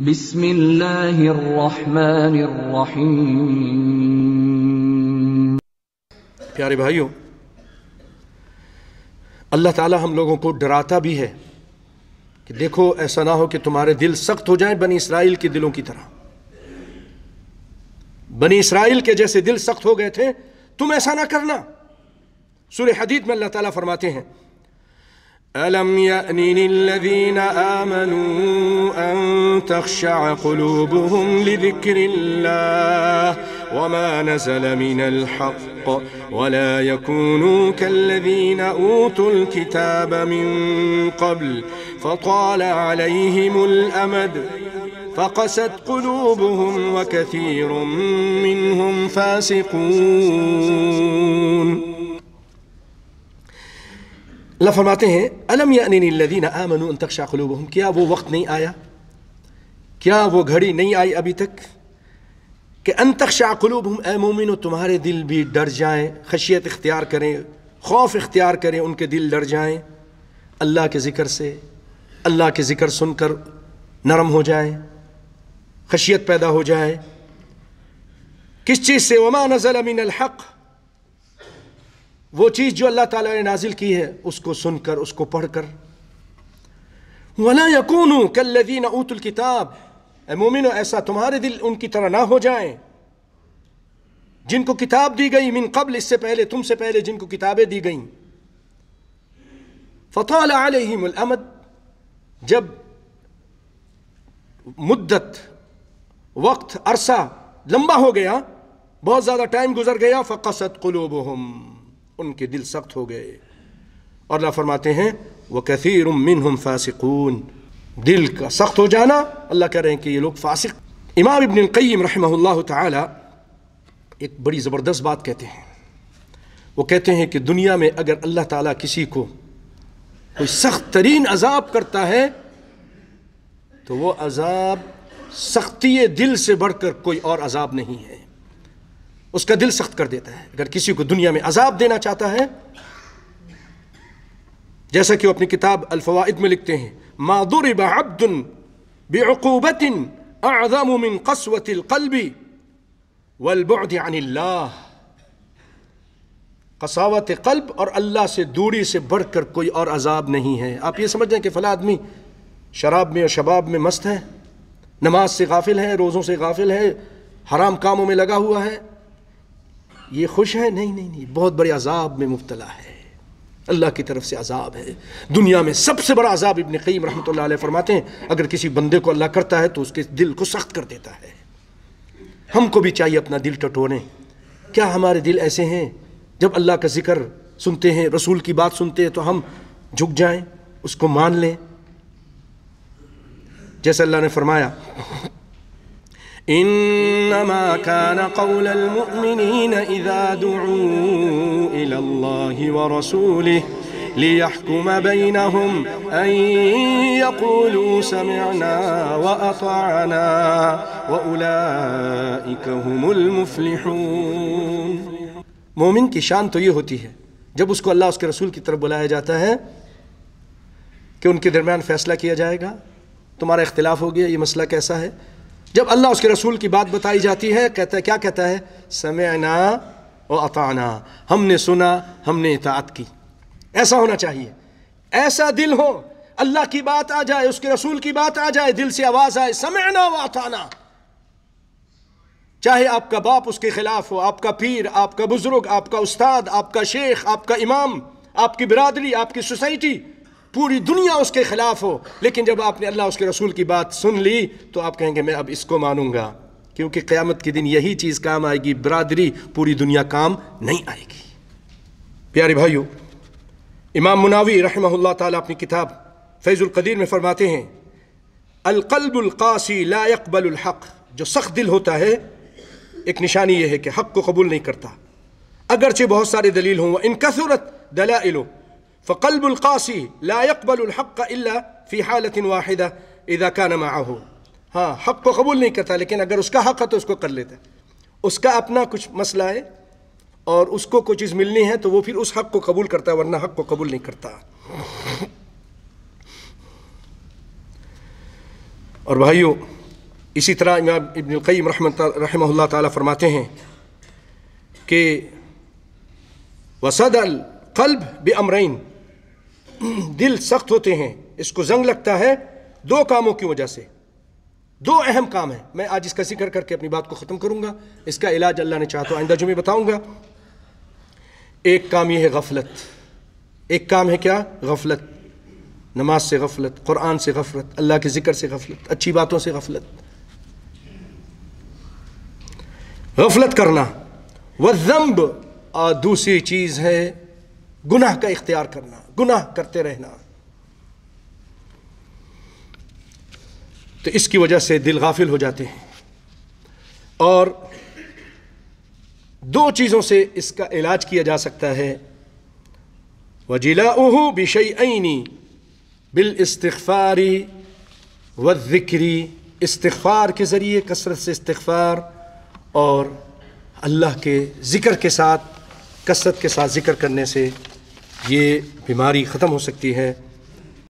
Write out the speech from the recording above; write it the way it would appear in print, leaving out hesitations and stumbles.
بسم اللہ الرحمن الرحیم۔ پیارے بھائیوں، اللہ تعالی ہم لوگوں کو ڈراتا بھی ہے کہ دیکھو ایسا نہ ہو کہ تمہارے دل سخت ہو جائیں بنی اسرائیل کے دلوں کی طرح۔ بنی اسرائیل کے جیسے دل سخت ہو گئے تھے، تم ایسا نہ کرنا۔ سورہ حدید میں اللہ تعالیٰ فرماتے ہیں أَلَمْ يَأْنِ لِلَّذِينَ آمَنُوا أَن تَخْشَعَ قُلُوبُهُمْ لِذِكْرِ اللَّهِ وَمَا نَزَلَ مِنَ الْحَقِّ وَلَا يَكُونُوا كَالَّذِينَ أُوتُوا الْكِتَابَ مِن قَبْلُ فَطَالَ عَلَيْهِمُ الْأَمَدُ فَقَسَتْ قُلُوبُهُمْ وَكَثِيرٌ مِّنْهُمْ فَاسِقُونَ۔ اللہ فرماتے ہیں أَلَمْ يَأْنِ لِلَّذِينَ آمَنُوا أَن تَخْشَعَ قُلُوبُهُمْ، کیا وہ وقت نہیں آیا، کیا وہ گھڑی نہیں آئی ابھی تک کہ أَن تَخْشَعَ قُلُوبُهُمْ، اے مومنو تمہارے دل بھی ڈر جائیں، خشیت اختیار کریں، خوف اختیار کریں، ان کے دل ڈر جائیں اللہ کے ذکر سے، اللہ کے ذکر سن کر نرم ہو جائیں، خشیت پیدا ہو جائے۔ کس چیز سے؟ وَمَا نَزَلَ مِنَ الْحَقِّ، وہ چیز جو اللہ تعالیٰ نے نازل کی ہے اس کو سن کر، اس کو پڑھ کر۔ وَلَا يَكُونُوا كَالَّذِينَ أُوتُوا الْكِتَابَ، اے مومنو ایسا تمہارے دل ان کی طرح نہ ہو جائیں جن کو کتاب دی گئی، من قبل، اس سے پہلے، تم سے پہلے جن کو کتابیں دی گئیں۔ فَطَالَ عَلَيْهِمُ الْأَمَدُ، جب مدت، وقت، عرصہ لمبا ہو گیا، بہت زیادہ ٹائم گزر گیا، فَقَسَتْ قُلُوبُهُمْ، ان کے دل سخت ہو گئے۔ اور اللہ فرماتے ہیں وَكَثِيرٌ مِّنْهُمْ فَاسِقُونَ، دل کا سخت ہو جانا، اللہ کہہ رہے ہیں کہ یہ لوگ فاسق۔ امام ابن القیم رحمہ اللہ تعالی ایک بڑی زبردست بات کہتے ہیں۔ وہ کہتے ہیں کہ دنیا میں اگر اللہ تعالیٰ کسی کو کوئی سخت ترین عذاب کرتا ہے تو وہ عذاب سختی دل سے بڑھ کر کوئی اور عذاب نہیں ہے، اس کا دل سخت کر دیتا ہے۔ اگر کسی کو دنیا میں عذاب دینا چاہتا ہے، جیسا کہ وہ اپنی کتاب الفوائد میں لکھتے ہیں ما ضرب عبد بعقوبة اعظم من قسوة القلب والبعد عن اللہ، قساوت قلب اور اللہ سے دوری سے بڑھ کر کوئی اور عذاب نہیں ہے۔ آپ یہ سمجھ جائیں کہ فلاں آدمی شراب میں اور شباب میں مست ہے، نماز سے غافل ہے، روزوں سے غافل ہے، حرام کاموں میں لگا ہوا ہے، یہ خوش ہے؟ نہیں نہیں نہیں، بہت بڑے عذاب میں مبتلا ہے، اللہ کی طرف سے عذاب ہے۔ دنیا میں سب سے بڑا عذاب ابن قیم رحمۃ اللہ علیہ فرماتے ہیں اگر کسی بندے کو اللہ کرتا ہے تو اس کے دل کو سخت کر دیتا ہے۔ ہم کو بھی چاہیے اپنا دل ٹٹولیں۔ کیا ہمارے دل ایسے ہیں جب اللہ کا ذکر سنتے ہیں، رسول کی بات سنتے ہیں تو ہم جھک جائیں، اس کو مان لیں؟ جیسے اللہ نے فرمایا انما كان قول المؤمنين اذا دعوا الى الله ورسوله ليحكم بينهم ان يقولوا سمعنا واطعنا واولئك هم المفلحون۔ مومن کی شان تو یہ ہوتی ہے جب اس کو اللہ اس کے رسول کی طرف بلایا جاتا ہے کہ ان کے درمیان فیصلہ کیا جائے گا، تمہارا اختلاف ہو گیا، یہ مسئلہ کیسا ہے۔ جب اللہ اس کے رسول کی بات بتائی جاتی ہے، کہتا ہے، کیا کہتا ہے؟ سمعنا و اطعنا، ہم نے سنا، ہم نے اطاعت کی۔ ایسا ہونا چاہیے، ایسا دل ہو، اللہ کی بات آ جائے، اس کے رسول کی بات آ جائے، دل سے آواز آئے سمعنا و اطعنا، چاہے آپ کا باپ اس کے خلاف ہو، آپ کا پیر، آپ کا بزرگ، آپ کا استاد، آپ کا شیخ، آپ کا امام، آپ کی برادری، آپ کی سوسائٹی، پوری دنیا اس کے خلاف ہو، لیکن جب آپ نے اللہ اس کے رسول کی بات سن لی تو آپ کہیں گے میں اب اس کو مانوں گا، کیونکہ قیامت کے دن یہی چیز کام آئے گی، برادری، پوری دنیا کام نہیں آئے گی۔ پیارے بھائیو، امام مناوی رحمہ اللہ تعالیٰ اپنی کتاب فیض القدیر میں فرماتے ہیں القلب القاسی لا يقبل الحق، جو سخت دل ہوتا ہے ایک نشانی یہ ہے کہ حق کو قبول نہیں کرتا، اگرچہ بہت سارے دلیل ہوں، ان کثرت دلائل، فقلب القاسی لا يقبل الحق الا في حالة واحدة اذا كان معه، ہاں حق کو قبول نہیں کرتا لیکن اگر اس کا حق ہے تو اس کو کر لیتا ہے، اس کا اپنا کچھ مسئلہ ہے اور اس کو کوئی چیز ملنی ہے تو وہ پھر اس حق کو قبول کرتا ہے، ورنہ حق کو قبول نہیں کرتا۔ اور بھائیو، اسی طرح امام ابن القیم رحمہ اللہ تعالیٰ فرماتے ہیں کہ وَصَدَ الْقَلْبِ بِأَمْرَيْن، دل سخت ہوتے ہیں، اس کو زنگ لگتا ہے دو کاموں کی وجہ سے. دو اہم کام ہیں. میں آج اس کا ذکر کر کے اپنی بات کو ختم کروں گا. اس کا علاج اللہ نے چاہا تو آئندہ جمعے بتاؤں گا. ایک کام یہ ہے غفلت. ایک کام ہے کیا؟ غفلت. نماز سے غفلت، قرآن سے غفلت، اللہ کے ذکر سے غفلت، اچھی باتوں سے غفلت. غفلت کرنا. والذنب، اور دوسری چیز ہے گناہ کا اختیار کرنا، گناہ کرتے رہنا. تو اس کی وجہ سے دل غافل ہو جاتے ہیں. اور دو چیزوں سے اس کا علاج کیا جا سکتا ہے. وَجِلَاؤُهُ بِشَيْئَيْنِ بِالْإِسْتِغْفَارِ وَالذِّكْرِ، استغفار کے ذریعے، کثرت سے استغفار اور اللہ کے ذکر کے ساتھ، کثرت کے ساتھ ذکر کرنے سے یہ بیماری ختم ہو سکتی ہے.